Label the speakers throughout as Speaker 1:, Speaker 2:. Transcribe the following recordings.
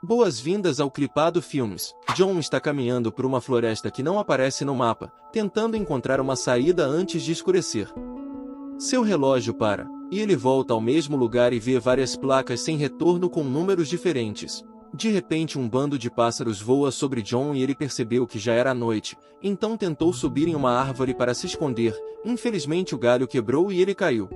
Speaker 1: Boas-vindas ao Clipado Filmes. John está caminhando por uma floresta que não aparece no mapa, tentando encontrar uma saída antes de escurecer. Seu relógio para, e ele volta ao mesmo lugar e vê várias placas sem retorno com números diferentes. De repente um bando de pássaros voa sobre John e ele percebeu que já era noite, então tentou subir em uma árvore para se esconder. Infelizmente o galho quebrou e ele caiu.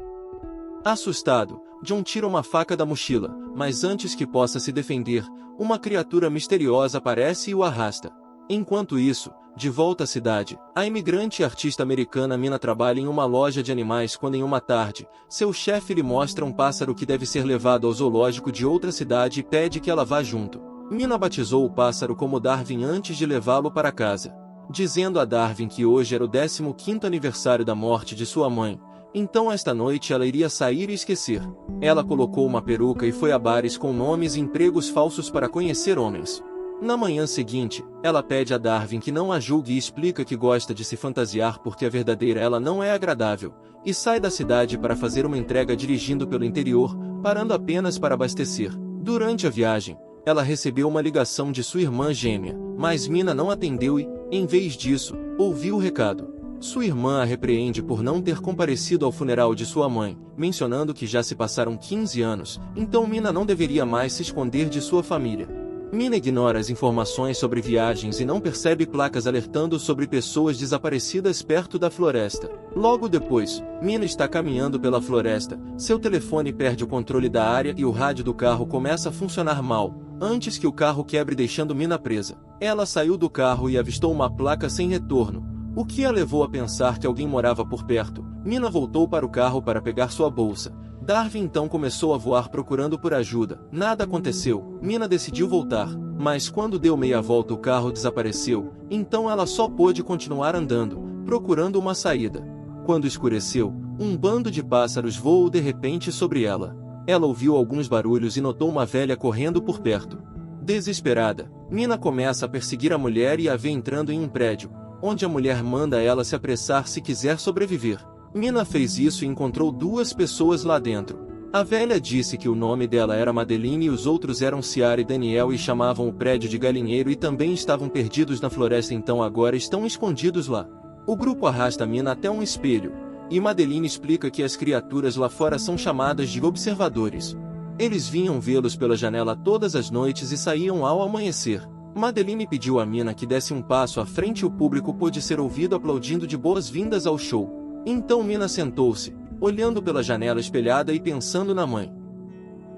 Speaker 1: Assustado, John tira uma faca da mochila, mas antes que possa se defender, uma criatura misteriosa aparece e o arrasta. Enquanto isso, de volta à cidade, a imigrante e artista americana Mina trabalha em uma loja de animais quando em uma tarde, seu chefe lhe mostra um pássaro que deve ser levado ao zoológico de outra cidade e pede que ela vá junto. Mina batizou o pássaro como Darwin antes de levá-lo para casa, dizendo a Darwin que hoje era o 15º aniversário da morte de sua mãe. Então esta noite ela iria sair e esquecer. Ela colocou uma peruca e foi a bares com nomes e empregos falsos para conhecer homens. Na manhã seguinte, ela pede a Darwin que não a julgue e explica que gosta de se fantasiar porque a verdadeira ela não é agradável, e sai da cidade para fazer uma entrega dirigindo pelo interior, parando apenas para abastecer. Durante a viagem, ela recebeu uma ligação de sua irmã gêmea, mas Mina não atendeu e, em vez disso, ouviu o recado. Sua irmã a repreende por não ter comparecido ao funeral de sua mãe, mencionando que já se passaram 15 anos, então Mina não deveria mais se esconder de sua família. Mina ignora as informações sobre viagens e não percebe placas alertando sobre pessoas desaparecidas perto da floresta. Logo depois, Mina está caminhando pela floresta, seu telefone perde o controle da área e o rádio do carro começa a funcionar mal, antes que o carro quebre deixando Mina presa. Ela saiu do carro e avistou uma placa sem retorno, o que a levou a pensar que alguém morava por perto. Mina voltou para o carro para pegar sua bolsa. Darwin então começou a voar procurando por ajuda. Nada aconteceu. Mina decidiu voltar, mas quando deu meia volta o carro desapareceu, então ela só pôde continuar andando, procurando uma saída. Quando escureceu, um bando de pássaros voou de repente sobre ela. Ela ouviu alguns barulhos e notou uma velha correndo por perto. Desesperada, Mina começa a perseguir a mulher e a vê entrando em um prédio, onde a mulher manda ela se apressar se quiser sobreviver. Mina fez isso e encontrou duas pessoas lá dentro. A velha disse que o nome dela era Madeline e os outros eram Ciara e Daniel e chamavam o prédio de galinheiro e também estavam perdidos na floresta, então agora estão escondidos lá. O grupo arrasta Mina até um espelho, e Madeline explica que as criaturas lá fora são chamadas de observadores. Eles vinham vê-los pela janela todas as noites e saíam ao amanhecer. Madeline pediu a Mina que desse um passo à frente e o público pôde ser ouvido aplaudindo de boas-vindas ao show. Então Mina sentou-se, olhando pela janela espelhada e pensando na mãe.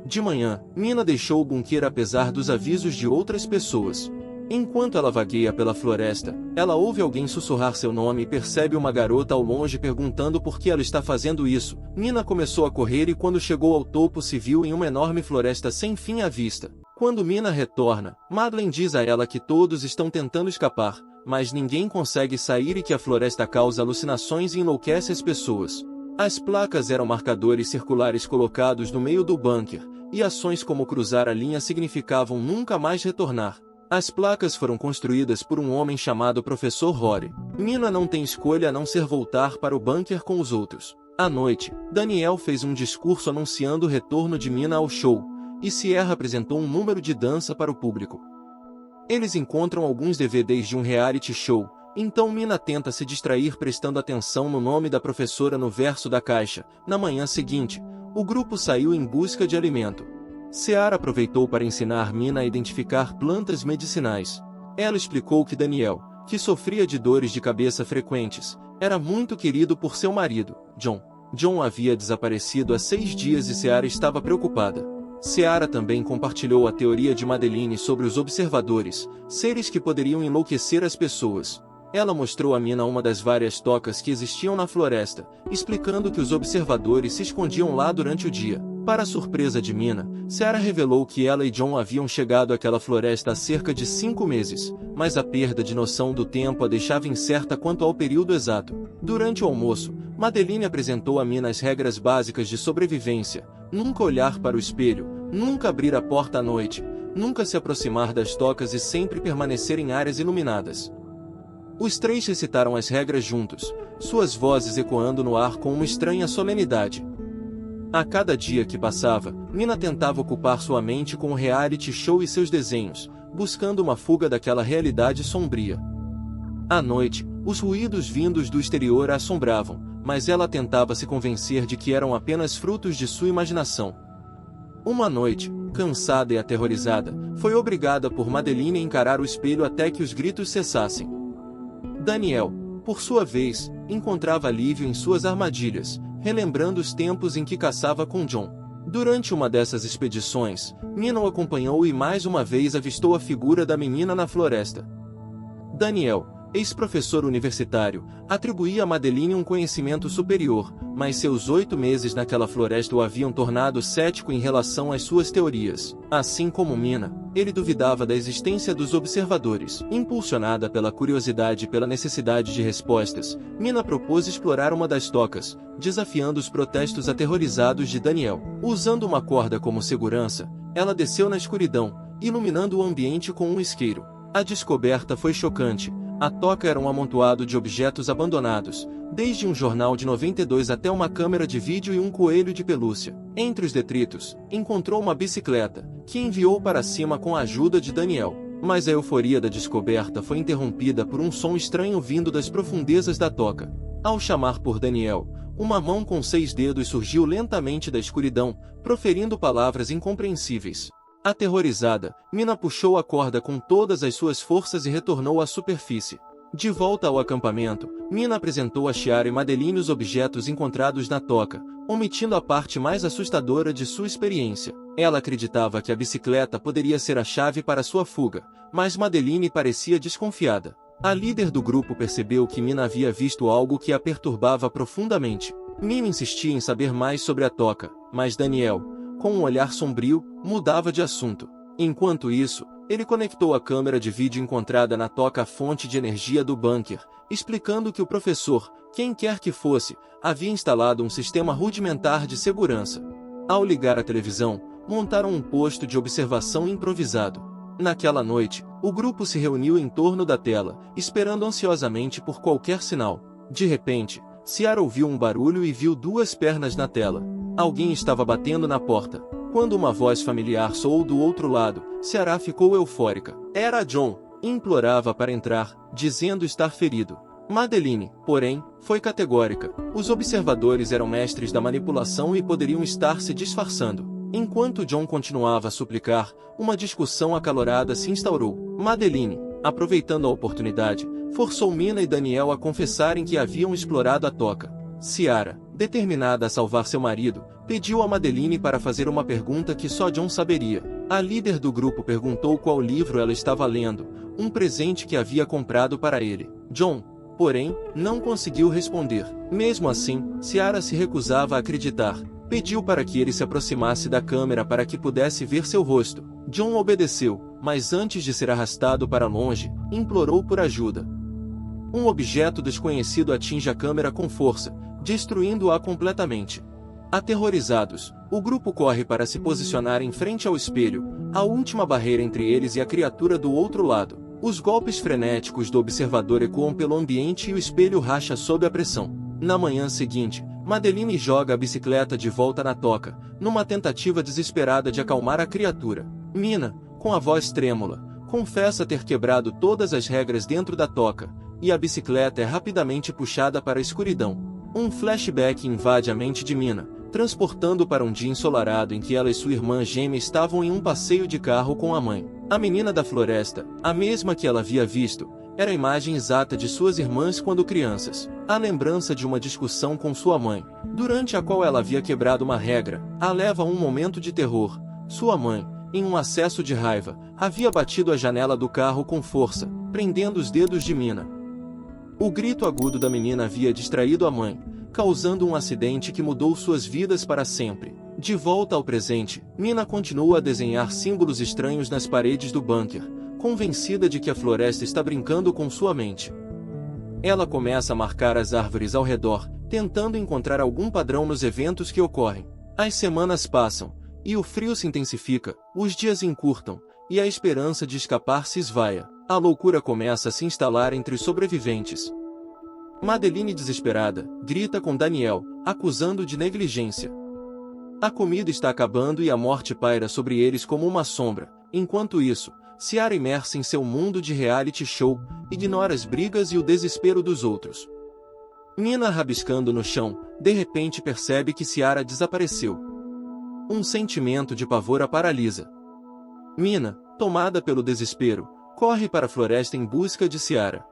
Speaker 1: De manhã, Mina deixou o bunker apesar dos avisos de outras pessoas. Enquanto ela vagueia pela floresta, ela ouve alguém sussurrar seu nome e percebe uma garota ao longe perguntando por que ela está fazendo isso. Mina começou a correr e quando chegou ao topo se viu em uma enorme floresta sem fim à vista. Quando Mina retorna, Madeleine diz a ela que todos estão tentando escapar, mas ninguém consegue sair e que a floresta causa alucinações e enlouquece as pessoas. As placas eram marcadores circulares colocados no meio do bunker, e ações como cruzar a linha significavam nunca mais retornar. As placas foram construídas por um homem chamado Professor Rory. Mina não tem escolha a não ser voltar para o bunker com os outros. À noite, Daniel fez um discurso anunciando o retorno de Mina ao show, e Sierra apresentou um número de dança para o público. Eles encontram alguns DVDs de um reality show, então Mina tenta se distrair prestando atenção no nome da professora no verso da caixa. Na manhã seguinte, o grupo saiu em busca de alimento. Ciara aproveitou para ensinar Mina a identificar plantas medicinais. Ela explicou que Daniel, que sofria de dores de cabeça frequentes, era muito querido por seu marido, John. John havia desaparecido há 6 dias e Ciara estava preocupada. Ciara também compartilhou a teoria de Madeline sobre os observadores, seres que poderiam enlouquecer as pessoas. Ela mostrou a Mina uma das várias tocas que existiam na floresta, explicando que os observadores se escondiam lá durante o dia. Para a surpresa de Mina, Ciara revelou que ela e John haviam chegado àquela floresta há cerca de 5 meses, mas a perda de noção do tempo a deixava incerta quanto ao período exato. Durante o almoço, Madeline apresentou a Mina as regras básicas de sobrevivência: nunca olhar para o espelho, nunca abrir a porta à noite, nunca se aproximar das tocas e sempre permanecer em áreas iluminadas. Os 3 recitaram as regras juntos, suas vozes ecoando no ar com uma estranha solenidade. A cada dia que passava, Mina tentava ocupar sua mente com o reality show e seus desenhos, buscando uma fuga daquela realidade sombria. À noite, os ruídos vindos do exterior a assombravam, mas ela tentava se convencer de que eram apenas frutos de sua imaginação. Uma noite, cansada e aterrorizada, foi obrigada por Madeline a encarar o espelho até que os gritos cessassem. Daniel, por sua vez, encontrava alívio em suas armadilhas, relembrando os tempos em que caçava com John. Durante uma dessas expedições, Mina o acompanhou e mais uma vez avistou a figura da menina na floresta. Daniel, ex-professor universitário, atribuía a Madeline um conhecimento superior, mas seus 8 meses naquela floresta o haviam tornado cético em relação às suas teorias. Assim como Mina, ele duvidava da existência dos observadores. Impulsionada pela curiosidade e pela necessidade de respostas, Mina propôs explorar uma das tocas, desafiando os protestos aterrorizados de Daniel. Usando uma corda como segurança, ela desceu na escuridão, iluminando o ambiente com um isqueiro. A descoberta foi chocante. A toca era um amontoado de objetos abandonados, desde um jornal de 92 até uma câmera de vídeo e um coelho de pelúcia. Entre os detritos, encontrou uma bicicleta, que enviou para cima com a ajuda de Daniel. Mas a euforia da descoberta foi interrompida por um som estranho vindo das profundezas da toca. Ao chamar por Daniel, uma mão com 6 dedos surgiu lentamente da escuridão, proferindo palavras incompreensíveis. Aterrorizada, Mina puxou a corda com todas as suas forças e retornou à superfície. De volta ao acampamento, Mina apresentou a Chiara e Madeline os objetos encontrados na toca, omitindo a parte mais assustadora de sua experiência. Ela acreditava que a bicicleta poderia ser a chave para sua fuga, mas Madeline parecia desconfiada. A líder do grupo percebeu que Mina havia visto algo que a perturbava profundamente. Mina insistia em saber mais sobre a toca, mas Daniel, com um olhar sombrio, mudava de assunto. Enquanto isso, ele conectou a câmera de vídeo encontrada na toca à fonte de energia do bunker, explicando que o professor, quem quer que fosse, havia instalado um sistema rudimentar de segurança. Ao ligar a televisão, montaram um posto de observação improvisado. Naquela noite, o grupo se reuniu em torno da tela, esperando ansiosamente por qualquer sinal. De repente, Ciara ouviu um barulho e viu 2 pernas na tela. Alguém estava batendo na porta. Quando uma voz familiar soou do outro lado, Ciara ficou eufórica. Era John. Implorava para entrar, dizendo estar ferido. Madeline, porém, foi categórica. Os observadores eram mestres da manipulação e poderiam estar se disfarçando. Enquanto John continuava a suplicar, uma discussão acalorada se instaurou. Madeline, aproveitando a oportunidade, forçou Mina e Daniel a confessarem que haviam explorado a toca. Ciara, determinada a salvar seu marido, pediu a Madeline para fazer uma pergunta que só John saberia. A líder do grupo perguntou qual livro ela estava lendo, um presente que havia comprado para ele. John, porém, não conseguiu responder. Mesmo assim, Ciara se recusava a acreditar. Pediu para que ele se aproximasse da câmera para que pudesse ver seu rosto. John obedeceu, mas antes de ser arrastado para longe, implorou por ajuda. Um objeto desconhecido atinge a câmera com força, destruindo-a completamente. Aterrorizados, o grupo corre para se posicionar em frente ao espelho, a última barreira entre eles e a criatura do outro lado. Os golpes frenéticos do observador ecoam pelo ambiente e o espelho racha sob a pressão. Na manhã seguinte, Madeline joga a bicicleta de volta na toca, numa tentativa desesperada de acalmar a criatura. Mina, com a voz trêmula, confessa ter quebrado todas as regras dentro da toca, e a bicicleta é rapidamente puxada para a escuridão. Um flashback invade a mente de Mina, transportando para um dia ensolarado em que ela e sua irmã gêmea estavam em um passeio de carro com a mãe. A menina da floresta, a mesma que ela havia visto, era a imagem exata de suas irmãs quando crianças. A lembrança de uma discussão com sua mãe, durante a qual ela havia quebrado uma regra, a leva a um momento de terror. Sua mãe, em um acesso de raiva, havia batido a janela do carro com força, prendendo os dedos de Mina. O grito agudo da menina havia distraído a mãe, causando um acidente que mudou suas vidas para sempre. De volta ao presente, Mina continua a desenhar símbolos estranhos nas paredes do bunker, convencida de que a floresta está brincando com sua mente. Ela começa a marcar as árvores ao redor, tentando encontrar algum padrão nos eventos que ocorrem. As semanas passam, e o frio se intensifica, os dias encurtam, e a esperança de escapar se esvaia. A loucura começa a se instalar entre os sobreviventes. Madeline, desesperada, grita com Daniel, acusando-o de negligência. A comida está acabando e a morte paira sobre eles como uma sombra. Enquanto isso, Ciara, imersa em seu mundo de reality show, ignora as brigas e o desespero dos outros. Mina, rabiscando no chão, de repente percebe que Ciara desapareceu. Um sentimento de pavor a paralisa. Mina, tomada pelo desespero, corre para a floresta em busca de Ciara.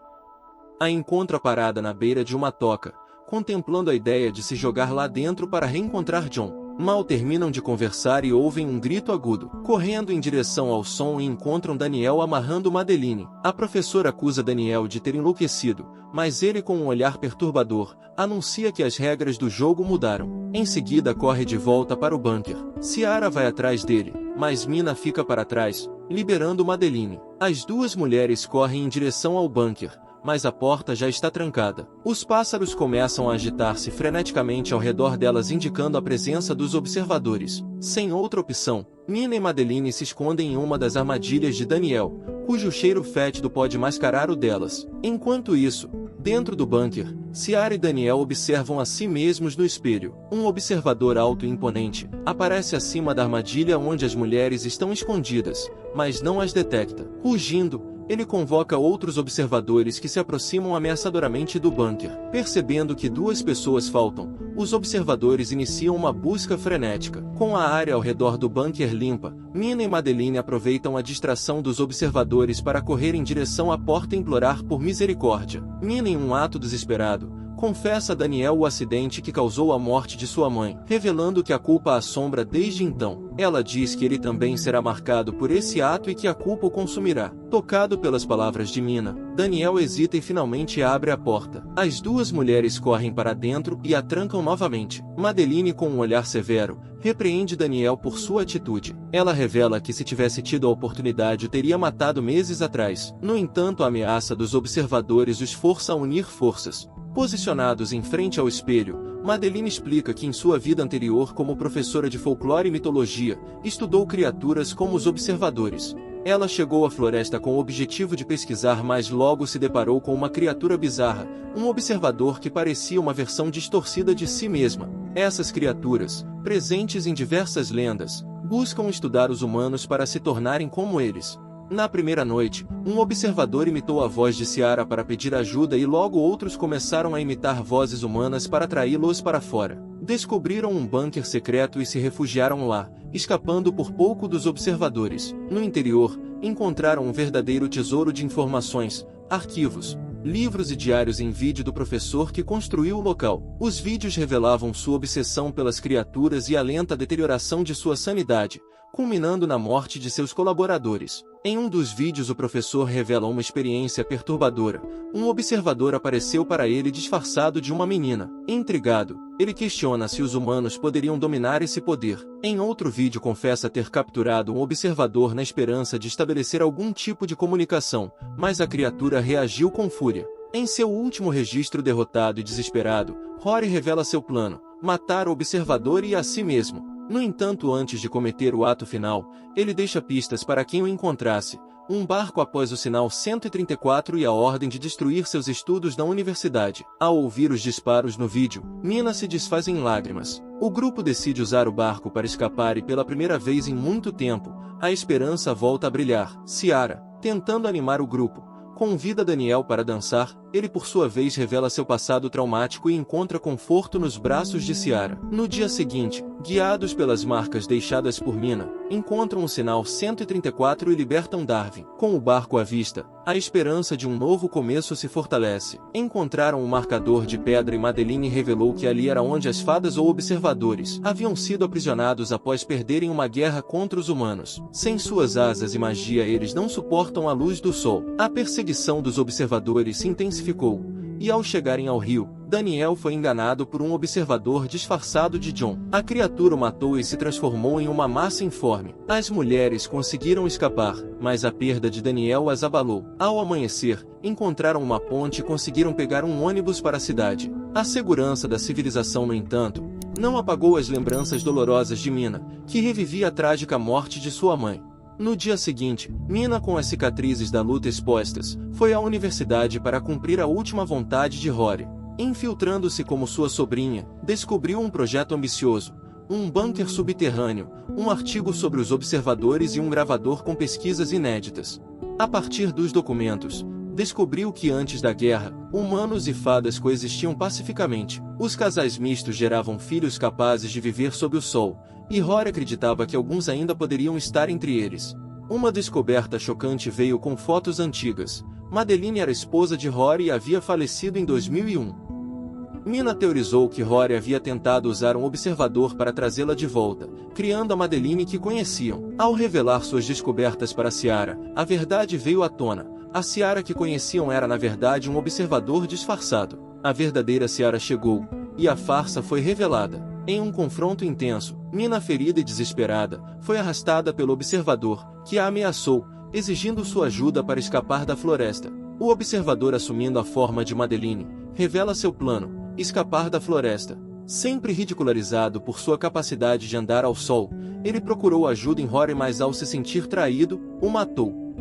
Speaker 1: A encontra parada na beira de uma toca, contemplando a ideia de se jogar lá dentro para reencontrar John. Mal terminam de conversar e ouvem um grito agudo. Correndo em direção ao som e encontram Daniel amarrando Madeline. A professora acusa Daniel de ter enlouquecido, mas ele, com um olhar perturbador, anuncia que as regras do jogo mudaram. Em seguida corre de volta para o bunker. Ciara vai atrás dele, mas Mina fica para trás, liberando Madeline. As duas mulheres correm em direção ao bunker, mas a porta já está trancada. Os pássaros começam a agitar-se freneticamente ao redor delas, indicando a presença dos observadores. Sem outra opção, Mina e Madeline se escondem em uma das armadilhas de Daniel, cujo cheiro fétido pode mascarar o delas. Enquanto isso, dentro do bunker, Ciara e Daniel observam a si mesmos no espelho. Um observador alto e imponente aparece acima da armadilha onde as mulheres estão escondidas, mas não as detecta. Rugindo, ele convoca outros observadores que se aproximam ameaçadoramente do bunker. Percebendo que duas pessoas faltam, os observadores iniciam uma busca frenética. Com a área ao redor do bunker limpa, Mina e Madeline aproveitam a distração dos observadores para correr em direção à porta e implorar por misericórdia. Mina, em um ato desesperado, confessa a Daniel o acidente que causou a morte de sua mãe, revelando que a culpa a assombra desde então. Ela diz que ele também será marcado por esse ato e que a culpa o consumirá. Tocado pelas palavras de Mina, Daniel hesita e finalmente abre a porta. As duas mulheres correm para dentro e a trancam novamente. Madeline, com um olhar severo, repreende Daniel por sua atitude. Ela revela que se tivesse tido a oportunidade o teria matado meses atrás. No entanto, a ameaça dos observadores os força a unir forças. Posicionados em frente ao espelho, Madeline explica que em sua vida anterior como professora de folclore e mitologia, estudou criaturas como os observadores. Ela chegou à floresta com o objetivo de pesquisar, mas logo se deparou com uma criatura bizarra, um observador que parecia uma versão distorcida de si mesma. Essas criaturas, presentes em diversas lendas, buscam estudar os humanos para se tornarem como eles. Na primeira noite, um observador imitou a voz de Ciara para pedir ajuda e logo outros começaram a imitar vozes humanas para atraí-los para fora. Descobriram um bunker secreto e se refugiaram lá, escapando por pouco dos observadores. No interior, encontraram um verdadeiro tesouro de informações, arquivos, livros e diários em vídeo do professor que construiu o local. Os vídeos revelavam sua obsessão pelas criaturas e a lenta deterioração de sua sanidade, culminando na morte de seus colaboradores. Em um dos vídeos o professor revela uma experiência perturbadora. Um observador apareceu para ele disfarçado de uma menina. Intrigado, ele questiona se os humanos poderiam dominar esse poder. Em outro vídeo confessa ter capturado um observador na esperança de estabelecer algum tipo de comunicação, mas a criatura reagiu com fúria. Em seu último registro, derrotado e desesperado, Rory revela seu plano: matar o observador e a si mesmo. No entanto, antes de cometer o ato final, ele deixa pistas para quem o encontrasse: um barco após o sinal 134 e a ordem de destruir seus estudos na universidade. Ao ouvir os disparos no vídeo, Mina se desfaz em lágrimas. O grupo decide usar o barco para escapar e pela primeira vez em muito tempo, a esperança volta a brilhar. Ciara, tentando animar o grupo, convida Daniel para dançar. Ele por sua vez revela seu passado traumático e encontra conforto nos braços de Ciara. No dia seguinte, guiados pelas marcas deixadas por Mina, encontram o sinal 134 e libertam Darwin. Com o barco à vista, a esperança de um novo começo se fortalece. Encontraram um marcador de pedra e Madeline revelou que ali era onde as fadas ou observadores haviam sido aprisionados após perderem uma guerra contra os humanos. Sem suas asas e magia, eles não suportam a luz do sol. A perseguição dos observadores se intensificou, e ao chegarem ao rio, Daniel foi enganado por um observador disfarçado de John. A criatura o matou e se transformou em uma massa informe. As mulheres conseguiram escapar, mas a perda de Daniel as abalou. Ao amanhecer, encontraram uma ponte e conseguiram pegar um ônibus para a cidade. A segurança da civilização, no entanto, não apagou as lembranças dolorosas de Mina, que revivia a trágica morte de sua mãe. No dia seguinte, Mina, com as cicatrizes da luta expostas, foi à universidade para cumprir a última vontade de Rory. Infiltrando-se como sua sobrinha, descobriu um projeto ambicioso: um bunker subterrâneo, um artigo sobre os observadores e um gravador com pesquisas inéditas. A partir dos documentos, descobriu que antes da guerra, humanos e fadas coexistiam pacificamente. Os casais mistos geravam filhos capazes de viver sob o sol, e Rory acreditava que alguns ainda poderiam estar entre eles. Uma descoberta chocante veio com fotos antigas. Madeline era esposa de Rory e havia falecido em 2001. Mina teorizou que Rory havia tentado usar um observador para trazê-la de volta, criando a Madeline que conheciam. Ao revelar suas descobertas para Ciara, a verdade veio à tona. A Ciara que conheciam era na verdade um observador disfarçado. A verdadeira Ciara chegou, e a farsa foi revelada. Em um confronto intenso, Mina, ferida e desesperada, foi arrastada pelo observador, que a ameaçou, exigindo sua ajuda para escapar da floresta. O observador, assumindo a forma de Madeline, revela seu plano: escapar da floresta. Sempre ridicularizado por sua capacidade de andar ao sol, ele procurou ajuda em Rory, mas ao se sentir traído, o matou.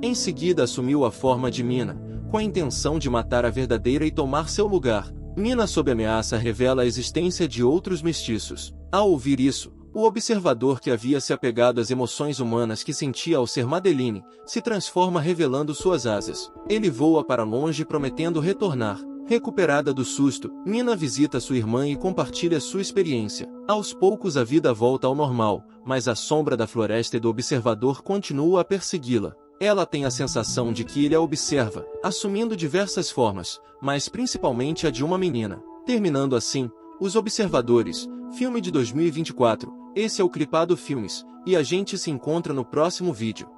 Speaker 1: Em seguida assumiu a forma de Mina, com a intenção de matar a verdadeira e tomar seu lugar. Mina, sob ameaça, revela a existência de outros mestiços. Ao ouvir isso, o observador, que havia se apegado às emoções humanas que sentia ao ser Madeline, se transforma, revelando suas asas. Ele voa para longe, prometendo retornar. Recuperada do susto, Mina visita sua irmã e compartilha sua experiência. Aos poucos a vida volta ao normal, mas a sombra da floresta e do observador continua a persegui-la. Ela tem a sensação de que ele a observa, assumindo diversas formas, mas principalmente a de uma menina. Terminando assim, Os Observadores, filme de 2024. Esse é o Clipado Filmes, e a gente se encontra no próximo vídeo.